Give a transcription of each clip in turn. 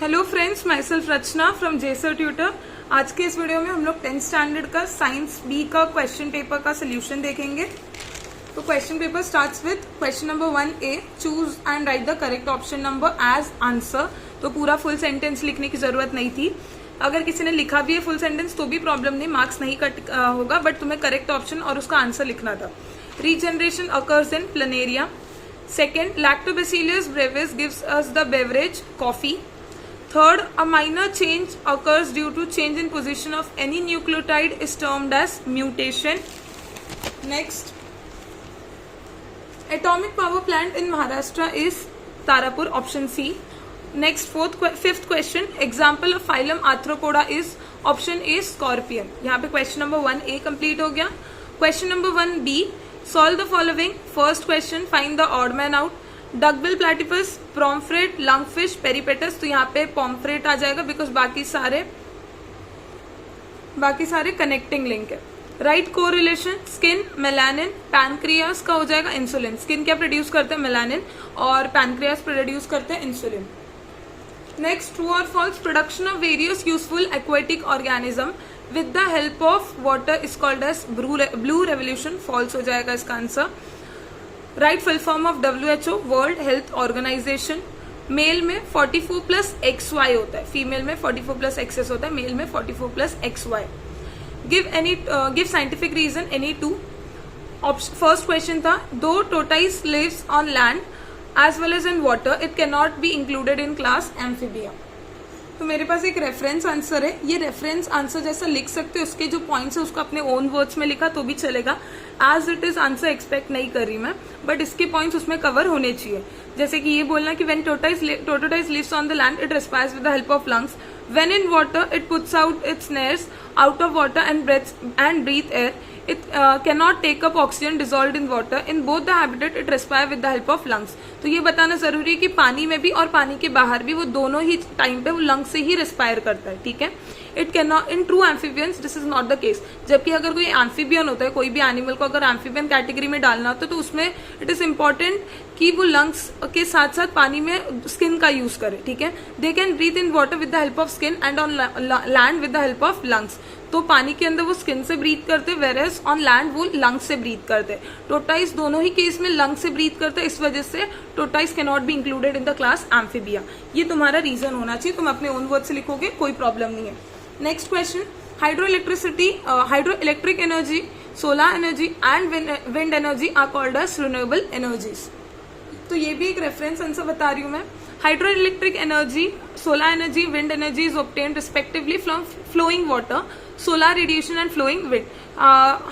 Hello friends, my self Rachna from जेसर tutor. आज के इस वीडियो में हम लोग 10th स्टैंडर्ड का साइंस बी का क्वेश्चन पेपर का सोल्यूशन देखेंगे। तो question paper starts with question number 1A, choose and write the correct option number as answer. तो पूरा फुल सेंटेंस लिखने की जरूरत नहीं थी। अगर किसी ने लिखा भी है फुल सेंटेंस तो भी प्रॉब्लम नहीं, मार्क्स नहीं कट होगा, बट तुम्हें करेक्ट ऑप्शन और उसका आंसर लिखना था। Regeneration occurs in planaria. Second, lactobacillus Brevis gives us the beverage coffee. Third, a minor change occurs due to change in position of any nucleotide is termed as mutation. Next, atomic power plant in Maharashtra is Tarapur, option C. Next, fifth question, example of phylum Arthropoda is option A, scorpion. यहाँ पे question number 1A complete हो गया। Question number 1B, solve the following. First question, find the odd man out. Duckbill platypus, pomfret, lungfish, peripatus. तो यहाँ पे pomfret आ जाएगा because बाकी सारे कनेक्टिंग लिंक है। Right correlation, skin, melanin, pancreas का हो जाएगा इंसुलिन। स्किन क्या प्रोड्यूस करते हैं? मेलानिन, और पैनक्रियास प्रोड्यूस करते हैं इंसुलिन। नेक्स्ट, ट्रू और false, production of various useful aquatic organism with the help of water is called as blue revolution. False हो जाएगा इसका answer. Write full form of WHO, world health organisation. Male में 44+XY होता है, female में 44+XS होता है, male में 44+XY। Give scientific reason any two. First question था, दो tortoise lives on land as well as in water, it can not be included in class amphibia. तो मेरे पास एक रेफरेंस आंसर है, ये रेफरेंस आंसर जैसा लिख सकते हो, उसके जो पॉइंट्स है उसको अपने ओन वर्ड्स में लिखा तो भी चलेगा। As it is answer expect नहीं कर रही मैं, बट इसके पॉइंट्स उसमें कवर होने चाहिए। जैसे कि ये बोलना कि when tortoise lives on the land it respires with the help of lungs, when in water it puts out its nares out of water and breathe air, it cannot take up oxygen dissolved in water, in both the habitat it respire with the help of lungs। तो ये बताना जरूरी है कि पानी में भी और पानी के बाहर भी वो दोनों ही टाइम पे वो लंग्स से ही रेस्पायर करता है, ठीक है। It can not in true amphibians this is not the case. जबकि अगर कोई एम्फीबियन होता है, कोई भी एनिमल को अगर एम्फीबियन कैटेगरी में डालना होता है तो उसमें इट इज इंपॉर्टेंट कि वो लंग्स के साथ साथ पानी में स्किन का यूज करे, ठीक है। They can breathe in water with the help of skin and on land with the help of lungs. तो पानी के अंदर वो स्किन से ब्रीथ करते, वेरएस ऑन लैंड वो लंग्स से ब्रीथ करते। टोटाइस दोनों ही केस में लंग्स से ब्रीथ करते, इस वजह से tortoise can not be included in the class amphibia. ये तुम्हारा रीजन होना चाहिए, तुम अपने ओन वर्ड से लिखोगे, कोई प्रॉब्लम नहीं है। Next question, hydroelectric energy, solar energy and wind energy are called as renewable energies. तो ये भी एक रेफरेंस आंसर बता रही हूं मैं। Hydroelectric energy, solar energy, wind energy is obtained respectively from flowing water, solar radiation and flowing wind.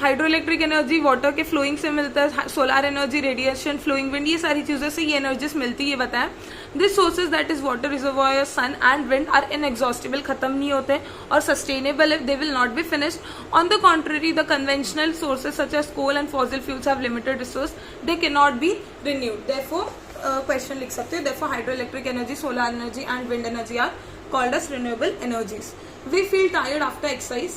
Hydroelectric energy water के flowing से मिलता है, solar energy radiation, flowing wind, ये सारी चीजों से ये एनर्जीज मिलती है, ये बताया। This sources that is water reservoir, sun and wind are inexhaustible, खत्म नहीं होते और सस्टेनेबल है, they will not be finished. On the contrary the conventional sources such as coal and fossil fuels have limited resource, they can not be renewed. Therefore question लिख सकते हो, therefore hydroelectric energy, solar energy and wind energy are called as renewable energies. We feel tired after exercise.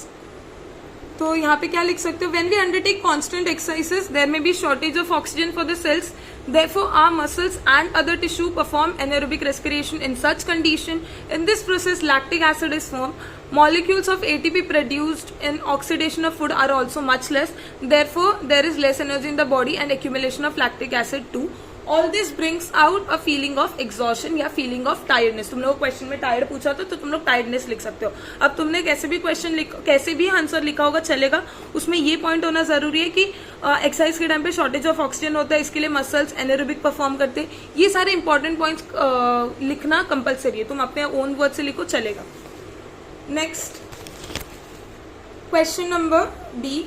तो यहाँ पे क्या लिख सकते हो? When we undertake constant exercises there may be shortage of oxygen for the cells, therefore our muscles and other tissue perform anaerobic respiration in such condition. In this process lactic acid is formed. Molecules of ATP produced in oxidation of food are also much less, therefore there is less energy in the body and accumulation of lactic acid too. All this brings out a feeling of exhaustion या feeling of tiredness। तुम लोग question में tired पूछा था तो तुम लोग tiredness लिख सकते हो। अब तुमने कैसे भी आंसर लिखा होगा चलेगा, उसमें ये पॉइंट होना जरूरी है कि एक्सरसाइज के टाइम पे शॉर्टेज ऑफ ऑक्सीजन होता है, इसके लिए मसल्स एनारोबिक परफॉर्म करते हैं। ये सारे इंपॉर्टेंट पॉइंट्स लिखना कंपल्सरी है, तुम अपने ओन वर्ड से लिखो चलेगा। नेक्स्ट क्वेश्चन नंबर बी,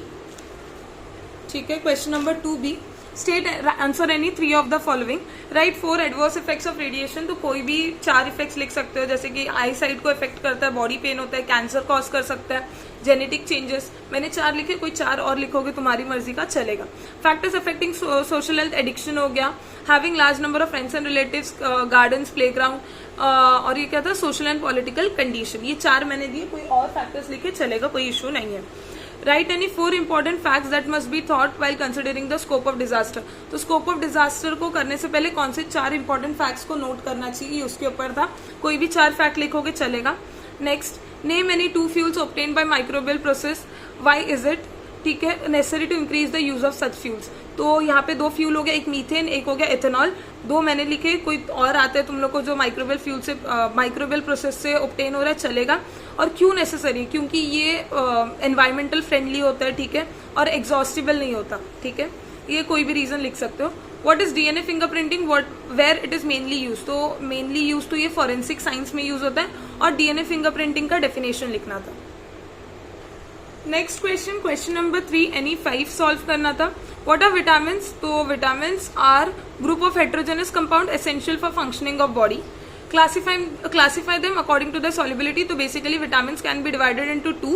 ठीक है, question number 2B, state answer any 3 of the following. Right 4 adverse effects of radiation. तो कोई भी 4 इफेक्ट्स लिख सकते हो, जैसे कि आई साइट को इफेक्ट करता है, बॉडी पेन होता है, कैंसर कॉज कर सकता है, जेनेटिक चेंजेस। मैंने 4 लिखे, कोई 4 और लिखोगे तुम्हारी मर्जी का, चलेगा। Factors affecting social health, addiction हो गया, having large number of friends and relatives, gardens, playground, और ये क्या था, सोशल एंड पॉलिटिकल कंडीशन। ये 4 मैंने दिए, कोई और फैक्टर्स लिखे चलेगा, कोई इशू नहीं है। Right any 4 important facts that must be thought while considering the scope of disaster. तो स्कोप ऑफ डिजास्टर को करने से पहले कौन से 4 इंपॉर्टेंट फैक्ट्स को नोट करना चाहिए, उसके ऊपर था। कोई भी 4 फैक्ट लिखोगे चलेगा। Next, name any 2 fuels obtained by microbial process, why is it, ठीक है, necessary to increase the use of such fuels. तो यहाँ पे 2 फ्यूल हो गया, एक मीथेन, एक हो गया एथेनॉल। 2 मैंने लिखे, कोई और आते हैं तुम लोग को जो माइक्रोबियल फ्यूल से माइक्रोबियल प्रोसेस से ऑब्टेन हो रहा है चलेगा। और क्यों नेसेसरी, क्योंकि ये एनवायरमेंटल फ्रेंडली होता है, ठीक है, और एग्जॉस्टिबल नहीं होता, ठीक है, ये कोई भी रीजन लिख सकते हो। What is DNA fingerprinting, where it is mainly use, तो मेनली यूज तो ये फॉरेंसिक साइंस में यूज होता है, और डीएनए फिंगरप्रिंटिंग का डेफिनेशन लिखना था। Next question, question number 3 any 5 solve करना था। व्हाट आर विटामिन्स, तो vitamins are group of heterogeneous compound essential for functioning of body. classify them according to their solubility. तो basically vitamins can be divided into 2,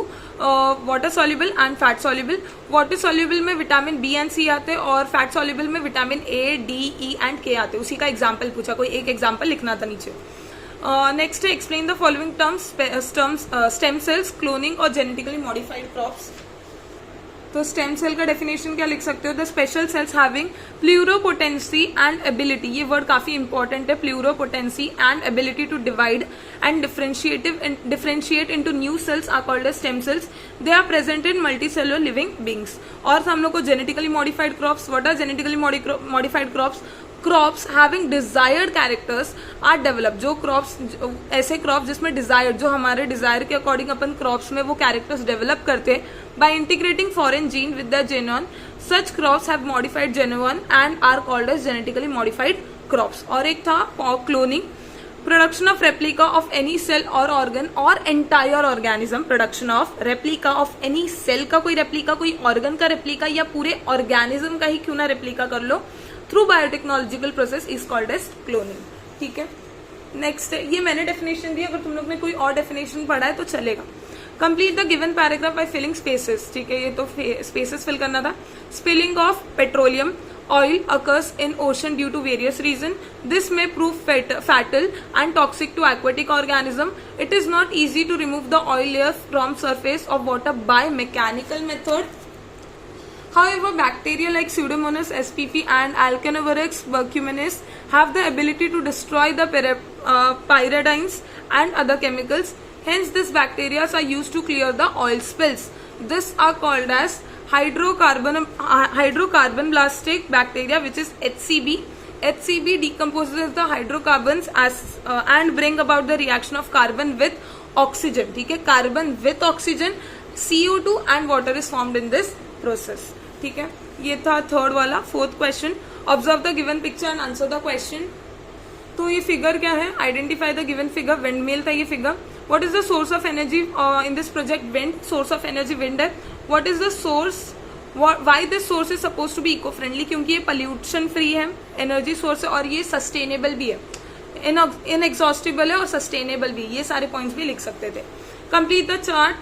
water soluble and fat soluble. water soluble में vitamin B and सी आते हैं, और fat soluble में vitamin A, D, E and के आते हैं। उसी का एग्जाम्पल पूछा, कोई एक एग्जाम्पल लिखना था नीचे। नेक्स्ट है explain the following terms, stem cells, cloning और जेनेटिकली मॉडिफाइड क्रॉप्स। तो स्टेम सेल का डेफिनेशन क्या लिख सकते हो, the special cells having pluripotency and ability, ये वर्ड काफी इंपॉर्टेंट है, pluripotency and ability to divide and differentiate into new cells are called as stem cells. They are present in multicellular living beings. और हम लोग को genetically modified crops, what are genetically modified crops, crops having desired characters are develop. जो crops, ऐसे crops जिसमें desire, जो हमारे Dzire के अकॉर्डिंग अपन क्रॉप्स में वो कैरेक्टर्स डेवलप करते हैं by integrating foreign gene with the genome, such crops have modified genome and are called as genetically modified crops. और एक था cloning, production of replica of any cell or organ or entire organism. Production of replica of any cell का कोई replica, कोई organ का replica, या पूरे organism का ही क्यों ना रेप्लिका कर लो, through biotechnological process is called as cloning, ठीक है। नेक्स्ट है, ये मैंने डेफिनेशन दी, अगर तुम लोग ने कोई और डेफिनेशन पढ़ा है तो चलेगा। Complete the given paragraph by filling spaces, ठीक है, ये तो स्पेसेस फिल करना था। Spilling of petroleum oil occurs in ocean due to various reasons. This may prove fatal and toxic to aquatic organism. It is not easy to remove the oil layer from surface of water by mechanical method. However, bacteria like Pseudomonas spp and Alcanovarex bercuminis have the ability to destroy the pyridines and other chemicals. Hence, these bacteria are used to clear the oil spills. These are called as hydrocarbon blastic bacteria, which is HCB. HCB decomposes the hydrocarbons and bring about the reaction of carbon with oxygen, ठीक है, carbon with oxygen, CO2 and water is formed in this process, ठीक है। ये था third वाला। Fourth question, observe the given picture and answer the question. तो ये figure क्या है, identify the given figure, wind mill था ये figure. What is the source of energy in this project, wind, source of energy wind है। What is the source, why this source is suppose to be eco friendly, क्योंकि ये pollution free है, energy source है, और ये sustainable भी है, inexhaustible है और सस्टेनेबल भी। ये सारे पॉइंट्स भी लिख सकते थे। Complete the chart,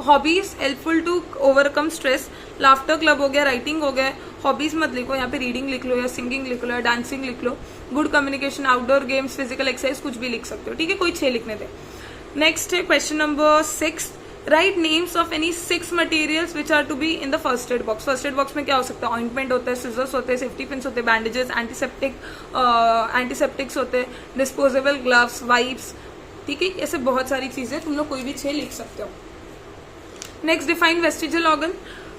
hobbies helpful to overcome stress, laughter club हो गया, राइटिंग हो गया। हॉबीज मत लिखो, यहाँ पे रीडिंग लिख लो या सिंगिंग लिख लो या डांसिंग लिख लो। Good communication, outdoor games, physical exercise, कुछ भी लिख सकते हो, ठीक है, कोई 6 लिखने थे। नेक्स्ट है question number 6, write names of any 6 materials which are to be in the first aid box. First aid box में क्या हो सकता है, ऑइंटमेंट होता है, सिजर्स होते हैं, सेफ्टी पिन्स होते हैं, बैंडेजेस, एंटीसेप्टिक्स होते हैं, डिस्पोजेबल ग्लव्स, वाइप्स, ठीक है, ऐसे बहुत सारी चीजें, तुम लोग कोई भी 6 लिख सकते हो। Next, define vestigial organ,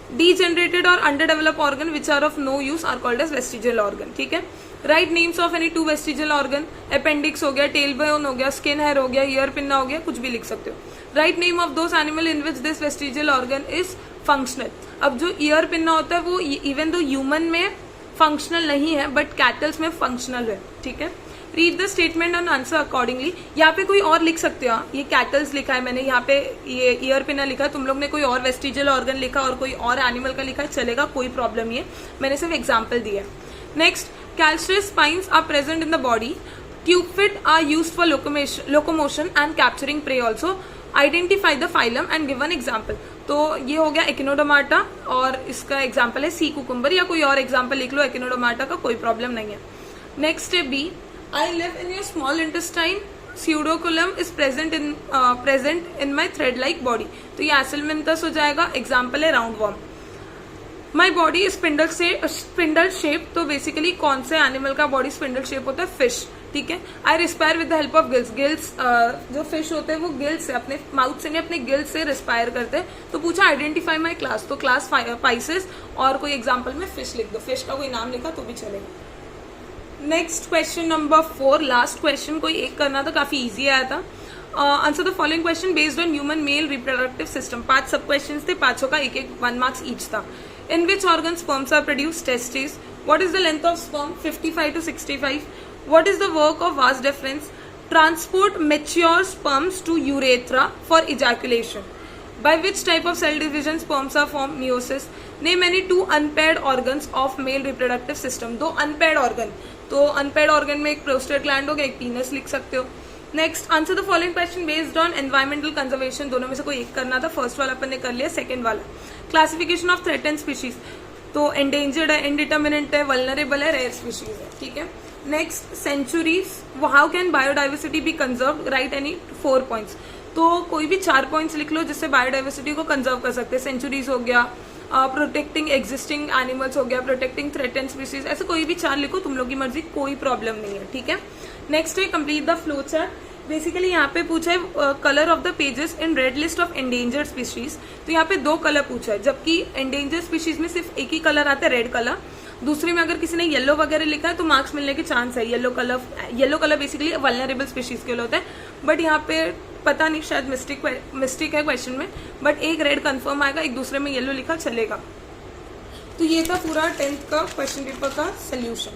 degenerated or underdeveloped organ which are of no use are called as vestigial organ, ठीक है। Right names of any 2 vestigial organ, appendix हो गया, टेल बोन हो गया, स्किन हेयर हो गया, ईयर पिन्ना हो गया, कुछ भी लिख सकते हो। Write name of those animal in which this vestigial organ is functional. अब जो ईयर पिन्ना होता है वो इवन दो ह्यूमन में फंक्शनल नहीं है बट कैटल्स में फंक्शनल है, ठीक है। Read the statement and answer accordingly. यहाँ पे कोई और लिख सकते हो, ये कैटल्स लिखा है मैंने, यहाँ पे ये ईयर पिना लिखा है, तुम लोग ने कोई और वेस्टिजियल ऑर्गन लिखा और कोई और एनिमल का लिखा है, चलेगा, कोई प्रॉब्लम नहीं है, मैंने सिर्फ एग्जाम्पल दिया है। Next, calcareous spines are present in the body, tube feet are used for locomotion and capturing prey also, identify the phylum and give an example. तो ये हो गया एकिनोडर्माटा और इसका एग्जाम्पल है सी कुकुम्बर, या कोई और एग्जाम्पल लिख लो एकिनोडर्माटा का, कोई प्रॉब्लम नहीं है। नेक्स्ट है B, I live in your small intestine, pseudoculum is present in my thread like body. तो ये Ashelminthus हो जाएगा. एग्जाम्पल है round worm. My body spindle shape. तो बेसिकली कौन से एनिमल का बॉडी स्पिंडल शेप होता है? फिश. ठीक है. I respire with the help of gills. Gills जो फिश होते हैं वो गिल्स से, अपने माउथ से नहीं, अपने गिल्स से रिस्पायर करते हैं. तो पूछा आइडेंटिफाई माई क्लास. तो क्लास पाइसेस और कोई एग्जाम्पल में फिश लिख दो. फिश का कोई नाम लिखा तो भी चलेगा. Next question number 4, last question. कोई एक करना था, काफी इजी आया था. Answer the following question based on human male reproductive system. 5 सब क्वेश्चन थे, 5 का एक 1 मार्क्स ईच था. In which organ sperms are produce? Testis. What is the length of sperm? 55 to 65. What is the work of vas deferens? Transport mature sperms to urethra for ejaculation. By which type of cell division sperms are formed? Meiosis. Name any 2 unpaired organs of male reproductive system. 2 unpaired organ. तो unpaired organ में एक prostate gland होगा, एक penis लिख सकते हो. Next, answer the following question based on environmental conservation. दोनों में से कोई एक करना था. फर्स्ट वाला अपन ने कर लिया. सेकेंड वाला क्लासिफिकेशन ऑफ थ्रेटेंड स्पीशीज. तो एंडेंजर्ड है, इंडिटर्मिनेंट है, वल्नरेबल है, रेयर स्पीशीज है. ठीक है. Next, centuries. How can biodiversity be conserve? Write any 4 points. तो कोई भी 4 पॉइंट्स लिख लो जिससे बायोडाइवर्सिटी को कंजर्व कर सकते हैं. सेंचुरीज हो गया, प्रोटेक्टिंग एग्जिस्टिंग एनिमल्स हो गया, प्रोटेक्टिंग थ्रेटेंड स्पीशीज. ऐसे कोई भी 4 लिखो, तुम लोग की मर्जी, कोई प्रॉब्लम नहीं है. ठीक है. नेक्स्ट है complete the flow chart. Basically यहाँ पे पूछा है colour of the pages in red list of endangered species. तो यहाँ पे 2 कलर पूछा है, जबकि एंडेंजर्ड स्पीशीज में सिर्फ एक ही कलर आता है, रेड कलर. दूसरे में अगर किसी ने येलो वगैरह लिखा है तो मार्क्स मिलने के चांस है. Yellow colour basically vulnerable species के लिए होता है. बट यहाँ पे पता नहीं, शायद मिस्टेक है क्वेश्चन में. बट एक रेड कंफर्म आएगा, एक दूसरे में येलो लिखा, चलेगा. तो ये था पूरा 10th का क्वेश्चन पेपर का सोल्यूशन.